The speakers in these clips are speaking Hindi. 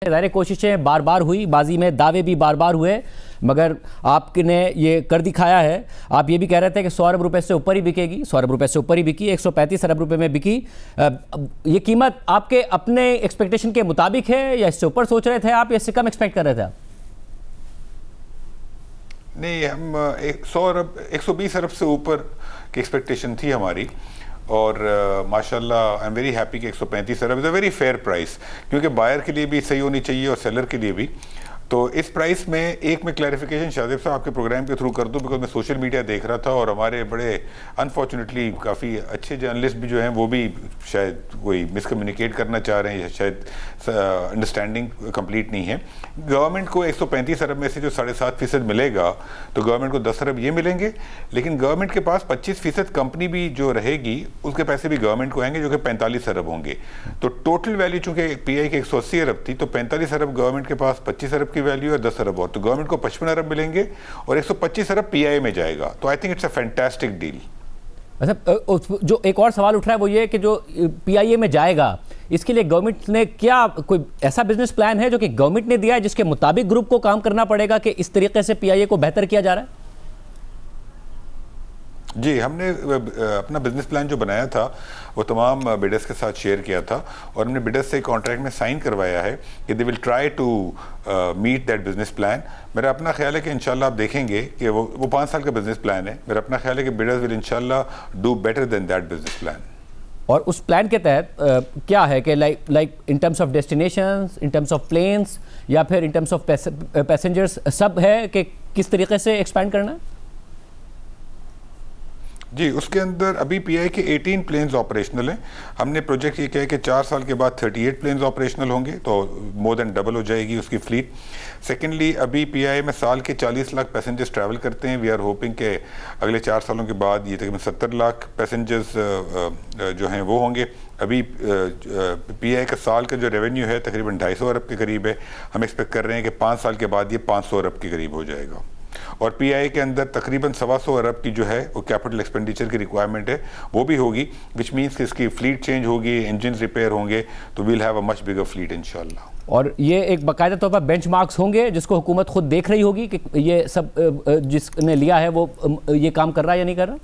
ज़ाहिर कोशिशें बार बार हुई, बाजी में दावे भी बार बार हुए, मगर आपने ये कर दिखाया है। आप ये भी कह रहे थे कि 100 अरब रुपए से ऊपर ही बिकेगी, 100 अरब रुपए से ऊपर ही बिकी, 135 अरब रुपए में बिकी। ये कीमत आपके अपने एक्सपेक्टेशन के मुताबिक है या इससे ऊपर सोच रहे थे आप, या इससे कम एक्सपेक्ट कर रहे थे आप? नहीं, हम 100 अरब 120 अरब से ऊपर की एक्सपेक्टेशन थी हमारी, और माशाल्लाह आई एम वेरी हैप्पी कि 135 अरब is a very fair price, क्योंकि बायर के लिए भी सही होनी चाहिए और सेलर के लिए भी। तो इस प्राइस में एक मैं क्लैरिफिकेशन शादिब साहब आपके प्रोग्राम के थ्रू कर दूं, बिकॉज मैं सोशल मीडिया देख रहा था और हमारे बड़े अनफॉर्चुनेटली काफ़ी अच्छे जर्नलिस्ट भी जो हैं वो भी शायद कोई मिसकम्युनिकेट करना चाह रहे हैं, या शायद अंडरस्टैंडिंग कंप्लीट नहीं है। गवर्नमेंट को 135 अरब में से जो 7.5% मिलेगा, तो गवर्नमेंट को 10 अरब ये मिलेंगे, लेकिन गवर्नमेंट के पास 25% कंपनी भी जो रहेगी उसके पैसे भी गवर्नमेंट को आएंगे, जो कि 45 अरब होंगे। तो टोटल वैल्यू चूंकि पीआई की 180 अरब थी, तो 45 अरब गवर्नमेंट के पास, 25 अरब की वैल्यू है, 10 अरब और, तो गवर्नमेंट को 55 अरब मिलेंगे और 125 अरब पीआई में जाएगा। तो I think it's a fantastic deal. अच्छा, जो एक और सवाल उठ रहा है वो ये कि जो पीआईए में जाएगा, इसके लिए गवर्नमेंट ने क्या कोई ऐसा बिजनेस प्लान है जो कि गवर्नमेंट ने दिया है, जिसके मुताबिक ग्रुप को काम करना पड़ेगा कि इस तरीके से पीआईए को बेहतर किया जा रहा है? जी, हमने अपना बिजनेस प्लान जो बनाया था वो तमाम बिडर्स के साथ शेयर किया था, और हमने बिडर्स से कॉन्ट्रैक्ट में साइन करवाया है कि they will try to meet that business plan. मेरा अपना ख्याल है कि इंशाल्लाह आप देखेंगे कि वो 5 साल का बिजनेस प्लान है। मेरा अपना ख्याल है कि बिडर्स विल इंशाल्लाह do better than that business plan. और उस प्लान के तहत क्या है कि like in terms of destinations, in terms of planes, या फिर इन टर्म्स ऑफ पैसेंजर्स, सब है कि किस तरीके से एक्सपैंड करना है? जी, उसके अंदर अभी पीआई के 18 प्लेन्स ऑपरेशनल हैं। हमने प्रोजेक्ट ये किया है कि 4 साल के बाद 38 प्लेन्स ऑपरेशनल होंगे, तो मोर देन डबल हो जाएगी उसकी फ्लीट। सेकेंडली, अभी पीआई में साल के 40 लाख पैसेंजर्स ट्रैवल करते हैं। वी आर होपिंग के अगले 4 सालों के बाद ये तकरीबन 70 लाख पैसेंजर्स जो हैं वो होंगे। अभी पीआई का साल का जो रेवेन्यू है तकरीबन 250 अरब के करीब है। हम एक्सपेक्ट कर रहे हैं कि 5 साल के बाद ये 500 अरब के करीब हो जाएगा। और पीआई के अंदर तकरीबन 125 अरब की जो है वो कैपिटल एक्सपेंडिचर की रिक्वायरमेंट है, वो भी होगी, विच मीन्स कि इसकी फ्लीट चेंज होगी, इंजन रिपेयर होंगे, तो we'll have a much bigger fleet इंशाल्लाह। और ये एक बाकायदा तौर पर बेंचमार्क्स होंगे जिसको हुकूमत खुद देख रही होगी कि ये सब जिसने लिया है वो ये काम कर रहा है या नहीं कर रहा?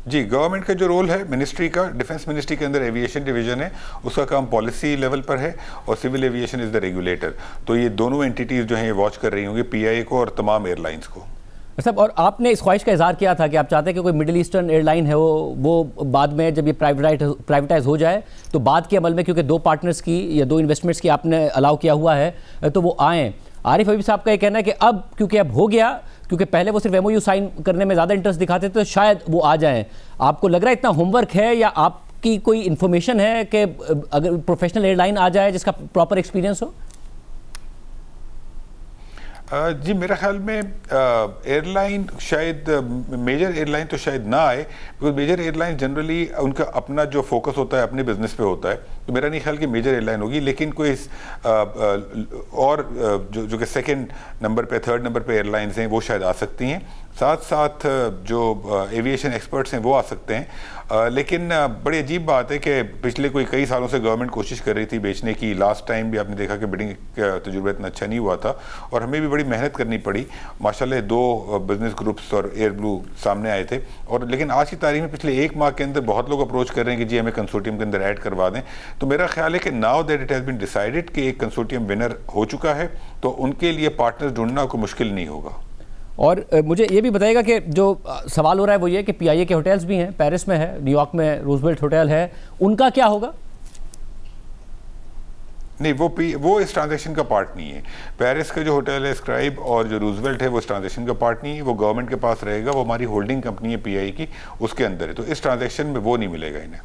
जी, गवर्नमेंट का जो रोल है मिनिस्ट्री का, डिफेंस मिनिस्ट्री के अंदर एविएशन डिवीजन है, उसका काम पॉलिसी लेवल पर है, और civil aviation is the regulator. तो ये दोनों एंटिटीज़ जो हैं ये वॉच कर रही होंगी, पीआईए को और तमाम एयरलाइंस को। साहब, और आपने इस ख्वाहिश का इजहार किया था कि आप चाहते हैं कि कोई मिडिल ईस्टर्न एयरलाइन है वो बाद में जब ये प्राइवेटाइज हो जाए, तो बाद के अमल में, क्योंकि 2 पार्टनर्स की या 2 इन्वेस्टमेंट्स की आपने अलाउ किया हुआ है, तो वो आएँ। आरिफ हबीब साहब का ये कहना है कि अब क्योंकि अब हो गया, क्योंकि पहले वो सिर्फ एमओयू साइन करने में ज़्यादा इंटरेस्ट दिखाते थे, तो शायद वो आ जाएं। आपको लग रहा है इतना होमवर्क है, या आपकी कोई इन्फॉर्मेशन है कि अगर प्रोफेशनल एयरलाइन आ जाए जिसका प्रॉपर एक्सपीरियंस हो? जी, मेरे ख्याल में एयरलाइन शायद मेजर एयरलाइन तो शायद ना आए, बिकॉज मेजर एयरलाइन जनरली उनका अपना जो फोकस होता है अपने बिजनेस पे होता है, तो मेरा नहीं ख्याल कि मेजर एयरलाइन होगी। लेकिन कोई और जो कि सेकंड नंबर पे, थर्ड नंबर पे एयरलाइंस हैं वो शायद आ सकती हैं। साथ साथ जो एविएशन एक्सपर्ट्स हैं वो आ सकते हैं। लेकिन बड़ी अजीब बात है कि पिछले कई सालों से गवर्नमेंट कोशिश कर रही थी बेचने की। लास्ट टाइम भी आपने देखा कि बिडिंग का तजुर्बा इतना अच्छा नहीं हुआ था, और हमें भी बड़ी मेहनत करनी पड़ी। माशाल्लाह 2 बिजनेस ग्रुप्स और एयर ब्लू सामने आए थे, और लेकिन आज की तारीख में पिछले 1 माह के अंदर बहुत लोग अप्रोच कर रहे हैं कि जी हमें कंसोर्टियम के अंदर ऐड करवा दें। तो मेरा ख्याल है कि now that it has been decided कि एक कंसोर्टियम विनर हो चुका है, तो उनके लिए पार्टनर्स ढूंढना कोई मुश्किल नहीं होगा। और मुझे ये भी बताइएगा कि जो सवाल हो रहा है वो ये कि पीआईए के होटल्स भी हैं, पेरिस में है, न्यूयॉर्क में रूजवेल्ट होटल है, उनका क्या होगा? नहीं, वो इस ट्रांजैक्शन का पार्ट नहीं है। पेरिस का जो होटल है स्क्राइब और जो रूजवेल्ट है वो इस ट्रांजैक्शन का पार्ट नहीं है, वो गवर्नमेंट के पास रहेगा, वो हमारी होल्डिंग कंपनी है पीआई की, उसके अंदर है, तो इस ट्रांजैक्शन में वो नहीं मिलेगा इन्हें।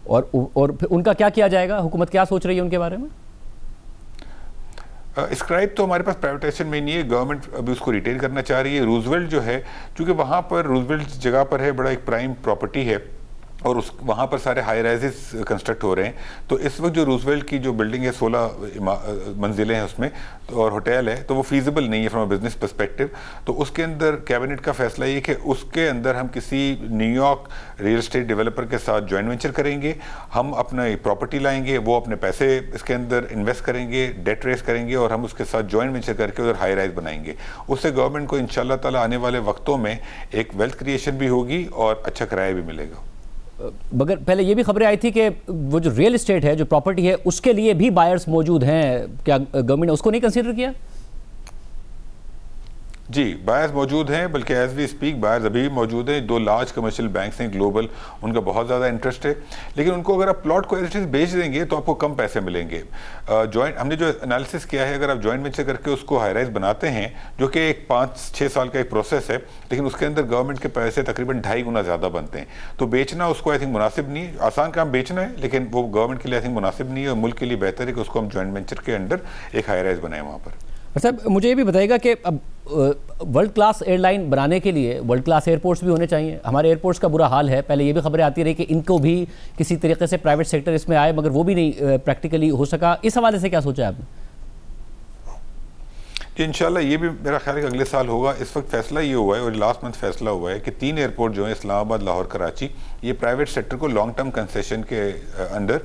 और फिर उनका क्या किया जाएगा? हुकूमत क्या सोच रही है उनके बारे में? स्क्राइब तो हमारे पास प्राइवेटाइजेशन में नहीं है, गवर्नमेंट अभी उसको रिटेन करना चाह रही है। रूजवेल्ट जो है, चूँकि वहाँ पर रूजवेल्ट जगह पर है, बड़ा एक प्राइम प्रॉपर्टी है, और उस वहाँ पर सारे हाई राइजेस कंस्ट्रक्ट हो रहे हैं। तो इस वक्त जो रूजवेल्ट की जो बिल्डिंग है 16 मंजिलें हैं उसमें, और होटल है, तो वो फीजिबल नहीं है फ्रॉम अ बिजनेस पर्सपेक्टिव। तो उसके अंदर कैबिनेट का फैसला ये कि उसके अंदर हम किसी न्यूयॉर्क रियल एस्टेट डेवलपर के साथ जॉइंट वेंचर करेंगे, हम अपना प्रॉपर्टी लाएंगे, वो अपने पैसे इसके अंदर इन्वेस्ट करेंगे, डेट रेस करेंगे, और हम उसके साथ जॉइंट वेंचर करके उधर हाई राइज बनाएंगे। उससे गवर्नमेंट को इंशाल्लाह ताला आने वाले वक्तों में एक वेल्थ क्रिएशन भी होगी और अच्छा किराया भी मिलेगा। मगर पहले ये भी खबरें आई थी कि वो जो रियल एस्टेट है, जो प्रॉपर्टी है, उसके लिए भी बायर्स मौजूद हैं, क्या गवर्नमेंट ने उसको नहीं कंसीडर किया? जी, बायर्स मौजूद हैं, बल्कि एज वी स्पीक बायर्स अभी भी मौजूद हैं। 2 लार्ज कमर्शियल बैंक्स हैं ग्लोबल, उनका बहुत ज़्यादा इंटरेस्ट है। लेकिन उनको अगर आप प्लॉट को एज बेच देंगे तो आपको कम पैसे मिलेंगे। हमने जो एनालिसिस किया है, अगर आप जॉइंट वेंचर करके उसको हाई राइज बनाते हैं, जो कि एक 5-6 साल का एक प्रोसेस है, लेकिन उसके अंदर गवर्नमेंट के पैसे तकरीबन 2.5 गुना ज़्यादा बनते हैं। तो बेचना उसको आई थिंक मुनासिब नहीं है। आसान काम बेचना है, लेकिन वो गवर्नमेंट के लिए आई थिंक मुनासिब नहीं है, और मुल्क के लिए बेहतर है कि उसको हम जॉइंट वेंचर के अंडर एक हाई राइज बनाएं वहाँ पर। साहब, मुझे ये भी बताइएगा कि अब वर्ल्ड क्लास एयरलाइन बनाने के लिए वर्ल्ड क्लास एयरपोर्ट्स भी होने चाहिए। हमारे एयरपोर्ट्स का बुरा हाल है। पहले ये भी खबरें आती रही कि इनको भी किसी तरीके से प्राइवेट सेक्टर इसमें आए, मगर वो भी नहीं प्रैक्टिकली हो सका। इस हवाले से क्या सोचा है आपने? कि इंशाल्लाह ये भी मेरा ख्याल है कि अगले साल होगा। इस वक्त फैसला ये हुआ है, और लास्ट मंथ फैसला हुआ है कि 3 एयरपोर्ट जो है इस्लामाबाद, लाहौर, कराची, ये प्राइवेट सेक्टर को लॉन्ग टर्म कंसेशन के अंडर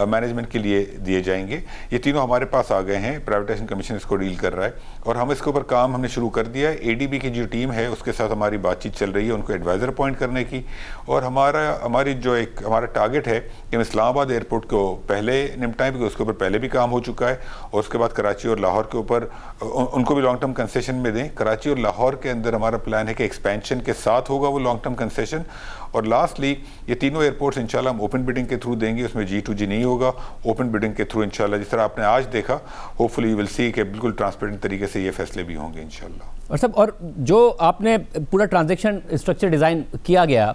मैनेजमेंट के लिए दिए जाएंगे। ये तीनों हमारे पास आ गए हैं, प्राइवेटाइजेशन कमीशन इसको डील कर रहा है, और हम इसके ऊपर काम हमने शुरू कर दिया है। एडीबी की जो टीम है उसके साथ हमारी बातचीत चल रही है, उनको एडवाइज़र अपॉइंट करने की। और हमारी जो एक हमारा टारगेट है कि हम इस्लामाबाद एयरपोर्ट को पहले निपटाएं, क्योंकि उसके ऊपर पहले भी काम हो चुका है, और उसके बाद कराची और लाहौर के ऊपर उनको भी लॉन्ग टर्म कंसेशन में दें। कराची और लाहौर के अंदर हमारा प्लान है कि एक्सपेंशन के साथ होगा वो लॉन्ग टर्म कंसेशन। और लास्टली ये तीनों एयरपोर्ट्स इंशाल्लाह हम ओपन बिडिंग के थ्रू देंगे, उसमें G2G नहीं होगा। ओपन बिडिंग के थ्रू इंशाल्लाह, जिस तरह आपने आज देखा, होपफुली यू विल सी कि बिल्कुल ट्रांसपेरेंट तरीके से ये फैसले भी होंगे इंशाल्लाह। और सब, और जो आपने पूरा ट्रांजैक्शन स्ट्रक्चर डिज़ाइन किया गया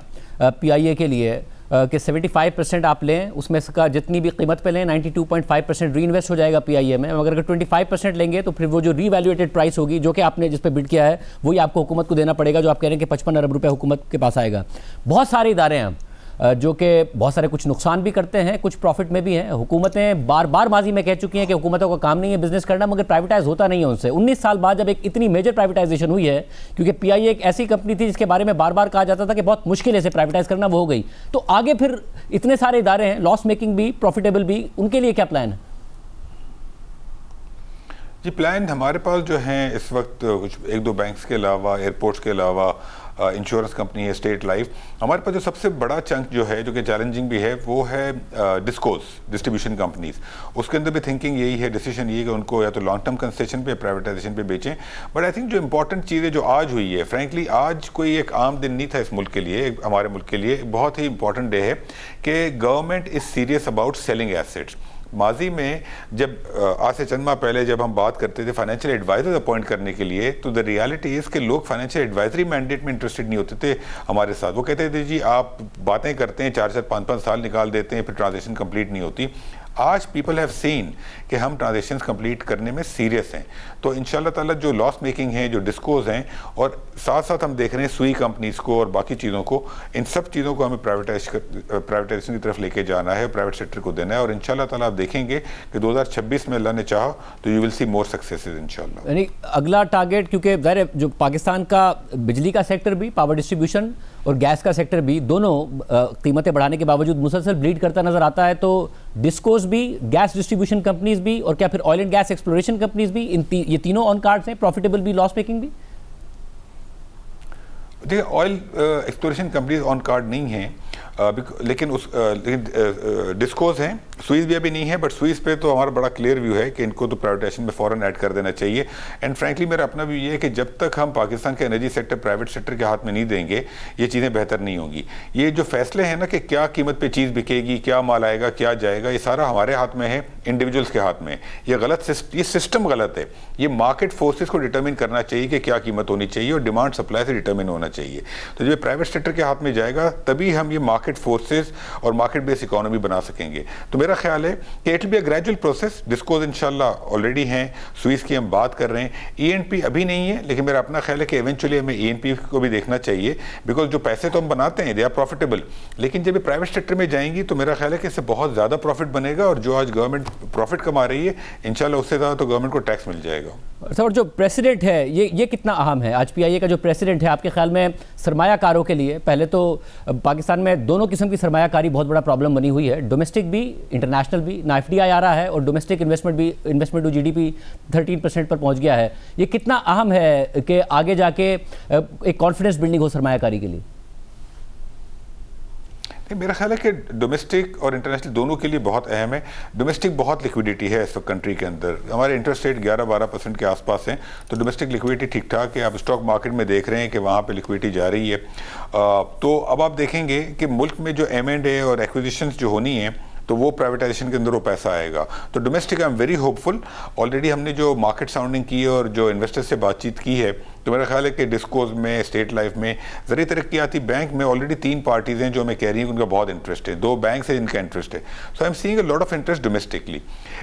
PIA के लिए कि 75% आप लें, उसमें का जितनी भी कीमत पे लें 92.5% री इन्वेस्ट हो जाएगा PIA में। अगर 25% लेंगे तो फिर वो जो रीवैल्यूएटेड प्राइस होगी, जो कि आपने जिस पे बिड किया है, वही आपको हुकूमत को देना पड़ेगा, जो आप कह रहे हैं कि 55 अरब रुपए हुकूमत के पास आएगा। बहुत सारे इदारे हैं जो कि बहुत सारे कुछ नुकसान भी करते हैं, कुछ प्रॉफिट में भी हैं। हुकूमतें बार बार माजी में कह चुकी हैं कि हुकूमतों का काम नहीं है बिजनेस करना, मगर प्राइवेटाइज होता नहीं है उनसे। 19 साल बाद जब एक इतनी मेजर प्राइवेटाइजेशन हुई है, क्योंकि PIA एक ऐसी कंपनी थी जिसके बारे में बार बार कहा जाता था कि बहुत मुश्किल है इसे प्राइवेटाइज करना, वो हो गई। तो आगे फिर इतने सारे इदारे हैं, लॉस मेकिंग भी, प्रॉफिटेबल भी, उनके लिए क्या प्लान है? जी, प्लान हमारे पास जो हैं इस वक्त कुछ 1-2 बैंक्स के अलावा, एयरपोर्ट्स के अलावा, इंश्योरेंस कंपनी है स्टेट लाइफ। हमारे पास जो सबसे बड़ा चंक जो है, जो कि चैलेंजिंग भी है, वो है डिस्ट्रीब्यूशन कंपनीज। उसके अंदर भी थिंकिंग यही है, डिसीजन ये कि उनको या तो लॉन्ग टर्म कंसेशन पे, प्राइवेटाइजेशन पे बेचें। बट आई थिंक जो इंपॉर्टेंट चीज़ है जो आज हुई है, फ्रेंकली आज कोई एक आम दिन नहीं था इस मुल्क के लिए, हमारे मुल्क के लिए बहुत ही इंपॉर्टेंट डे है कि government is serious about selling assets. माजी में जब आज से चंद माह पहले जब हम बात करते थे फाइनेंशियल एडवाइजर्स अपॉइंट करने के लिए, तो द रियलिटी इज़ कि लोग फाइनेंशियल एडवाइजरी मैंडेट में इंटरेस्टेड नहीं होते थे हमारे साथ। वो कहते थे जी आप बातें करते हैं, 4-4, 5-5 साल निकाल देते हैं, फिर ट्रांजेक्शन कंप्लीट नहीं होती। आज पीपल हैव सीन कि हम ट्रांजेक्शन्स कंप्लीट करने में सीरियस हैं। तो इंशाल्लाह ताला जो लॉस मेकिंग हैं, जो डिस्कोज हैं, और साथ साथ हम देख रहे हैं सुई कंपनीज को और बाकी चीज़ों को, इन सब चीज़ों को हमें प्राइवेटाइजेशन की तरफ लेके जाना है, प्राइवेट सेक्टर को देना है। और इंशाल्लाह ताला आप देखेंगे कि 2026 में अल्लाह ने चाहा तो you will see more successes इंशाल्लाह। यानी अगला टारगेट, क्योंकि ज़ाहिर जो पाकिस्तान का बिजली का सेक्टर भी, पावर डिस्ट्रीब्यूशन और गैस का सेक्टर भी, दोनों कीमतें बढ़ाने के बावजूद मुसलसल ब्लीड करता नजर आता है। तो डिस्कोज भी, गैस डिस्ट्रीब्यूशन कंपनीज भी, और क्या फिर oil and gas exploration companies भी, ये तीनों ऑन कार्ड्स हैं, प्रॉफिटेबल भी, लॉस मेकिंग भी? देखिए, oil exploration companies on card नहीं हैं, लेकिन डिस्कोज हैं, स्वीज भी अभी नहीं है। बट स्वीज पे तो हमारा बड़ा क्लियर व्यू है कि इनको तो प्राइवेटाइजेशन में फ़ौरन ऐड कर देना चाहिए। एंड फ्रैंकली मेरा अपना व्यू ये है कि जब तक हम पाकिस्तान के एनर्जी सेक्टर प्राइवेट सेक्टर के हाथ में नहीं देंगे, ये चीज़ें बेहतर नहीं होंगी। ये जो फैसले हैं ना कि क्या कीमत पे चीज़ बिकेगी, क्या माल आएगा, क्या जाएगा, ये सारा हमारे हाथ में है, इंडिविजुअल्स के हाथ में। ये सिस्टम गलत है। ये मार्केट फोर्सेस को डिटर्मिन करना चाहिए कि क्या कीमत होनी चाहिए, और डिमांड सप्लाई से डिटर्मिन होना चाहिए। तो जब प्राइवेट सेक्टर के हाथ में जाएगा, तभी हम ये मार्केट मार्केट फोर्सेस और मार्केट बेस्ड इकोनॉमी बना सकेंगे। तो मेरा ख्याल है कि it will be a gradual process. Discoms इंशाल्लाह ऑलरेडी हैं, स्विस की हम बात कर रहे हैं, ENP अभी नहीं है, लेकिन मेरा अपना ख्याल है कि इवेंचुअली हमें ENP को भी देखना चाहिए, बिकॉज जो पैसे तो हम बनाते हैं दे आर प्रॉफिटेबल, लेकिन जब ये प्राइवेट सेक्टर में जाएंगी तो मेरा ख्याल है कि इससे बहुत ज़्यादा प्रॉफिट बनेगा, और जो आज गवर्नमेंट प्रॉफिट कमा रही है इंशाल्लाह उससे ज़्यादा तो गवर्नमेंट को टैक्स मिल जाएगा। सर, जो प्रेसिडेंट है ये कितना अहम है? आज PIA का जो प्रेसिडेंट है, आपके ख्याल में सरमायाकारों के लिए, पहले तो पाकिस्तान में दोनों किस्म की सरमायाकारी बहुत बड़ा प्रॉब्लम बनी हुई है, डोमेस्टिक भी इंटरनेशनल भी, ना FDI आ रहा है और डोमेस्टिक इन्वेस्टमेंट टू GDP 13% पर पहुंच गया है। ये कितना अहम है कि आगे जाके एक कॉन्फिडेंस बिल्डिंग हो सरमायाकारी के लिए? मेरा ख्याल है कि डोमेस्टिक और इंटरनेशनल दोनों के लिए बहुत अहम है। डोमेस्टिक बहुत लिक्विडिटी है इस वक्त कंट्री के अंदर, हमारे इंटरेस्ट रेट 11-12% के आसपास हैं, तो डोमेस्टिक लिक्विडिटी ठीक ठाक है। आप स्टॉक मार्केट में देख रहे हैं कि वहाँ पे लिक्विडिटी जा रही है। तो अब आप देखेंगे कि मुल्क में जो M&A और एक्विजिशंस जो होनी है तो वो प्राइवेटाइजेशन के अंदर वो पैसा आएगा। तो domestic I am very hopeful. Already हमने जो मार्केट साउंडिंग की है और जो इन्वेस्टर्स से बातचीत की है, तो मेरा ख्याल है कि डिस्कोज में, स्टेट लाइफ में, ज़रिए तरक्याती बैंक में ऑलरेडी 3 पार्टीज़ हैं जो हमें कह रही हैं उनका बहुत इंटरेस्ट है, 2 बैंक है जिनका इंटरेस्ट है। So I am seeing a lot of interest domestically.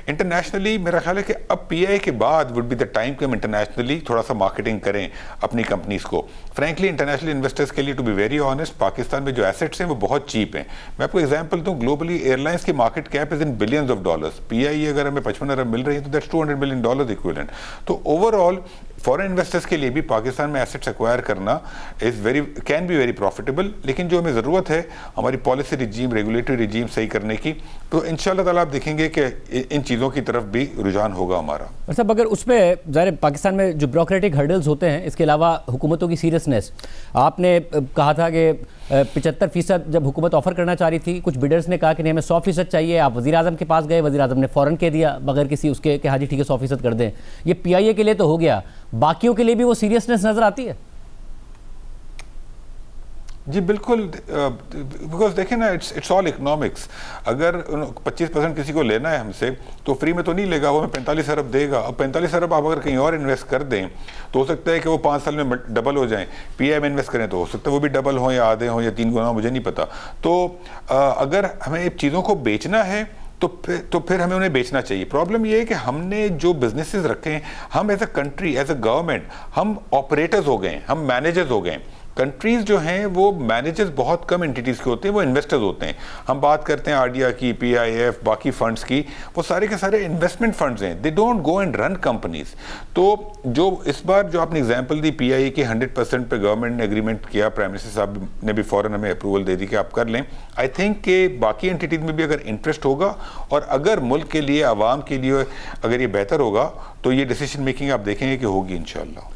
Internationally मेरा ख्याल है कि अब PIA के बाद वुड बी द टाइम कि हम इंटरनेशनली थोड़ा सा मार्केटिंग करें अपनी कंपनीज़ को। फ्रेंकली इंटरनेशनल इन्वेस्टर्स के लिए, to be very honest, Pakistan में जो एसेट्स हैं वो बहुत चीप हैं। मैं आपको एग्जाम्पल दूँ, ग्लोबली एयरलाइंस की market cap is in billions of dollars. PIA अगर हमें 55 अरब मिल रही है तो दैट्स $200 बिलियन इक्विवेलेंट। तो ओवरऑल फॉरेन इन्वेस्टर्स के लिए भी पाकिस्तान में एसेट्स एक्वायर करना कैन बी वेरी प्रॉफिटेबल, लेकिन जो हमें ज़रूरत है हमारी पॉलिसी रिजीम, रेगुलेटरी रिजीम सही करने की, तो इंशाल्लाह ताला आप देखेंगे कि इन चीज़ों की तरफ भी रुझान होगा हमारा। मतलब अगर उसमें ज़ाहिर पाकिस्तान में जो ब्यूरोक्रेटिक हर्डल्स होते हैं, इसके अलावा हुकूमतों की सीरियसनेस, आपने कहा था कि 75% जब हुकूमत ऑफर करना चाह रही थी, कुछ बिडर्स ने कहा कि नहीं हमें 100% चाहिए। आप वज़ीर आज़म के पास गए, वज़ीर आज़म ने फ़ौरन कह दिया बगैर किसी उसके कि हाँ जी ठीक है 100% कर दें। ये PIA के लिए तो हो गया, बाकियों के लिए भी वो सीरियसनेस नज़र आती है? जी बिल्कुल, बिकॉज देखें ना, इट्स ऑल इकोनॉमिक्स। अगर 25% किसी को लेना है हमसे तो फ्री में तो नहीं लेगा, वो हमें 45 अरब देगा। अब 45 अरब आप अगर कहीं और इन्वेस्ट कर दें तो हो सकता है कि वो 5 साल में डबल हो जाएं। PIA में इन्वेस्ट करें तो हो सकता है वो भी डबल हो या आधे हो या 3 गुना, मुझे नहीं पता। तो अगर हमें चीज़ों को बेचना है तो फिर हमें उन्हें बेचना चाहिए। प्रॉब्लम ये है कि हमने जो बिजनेसेस रखे हैं, हम as a country, as a government, हम ऑपरेटर्स हो गए, हम मैनेजर्स हो गए। कंट्रीज जो हैं वो मैनेजर्स बहुत कम एंटिटीज़ के होते हैं, वो इन्वेस्टर्स होते हैं। हम बात करते हैं RDA की, PIF, बाकी फंड्स की, वो सारे के सारे इन्वेस्टमेंट फंड्स हैं। They don't go and run companies. तो जो इस बार जो आपने एग्जांपल दी PIA की, 100% पे गवर्नमेंट ने एग्रीमेंट किया, प्राइम मिनिस्टर साहब ने भी फ़ौरन हमें अप्रूवल दे दी कि आप कर लें। आई थिंक कि बाकी एंटिटीज़ में भी अगर इंटरेस्ट होगा और अगर मुल्क के लिए, आवाम के लिए अगर ये बेहतर होगा तो ये डिसीजन मेकिंग आप देखेंगे कि होगी इंशाल्लाह।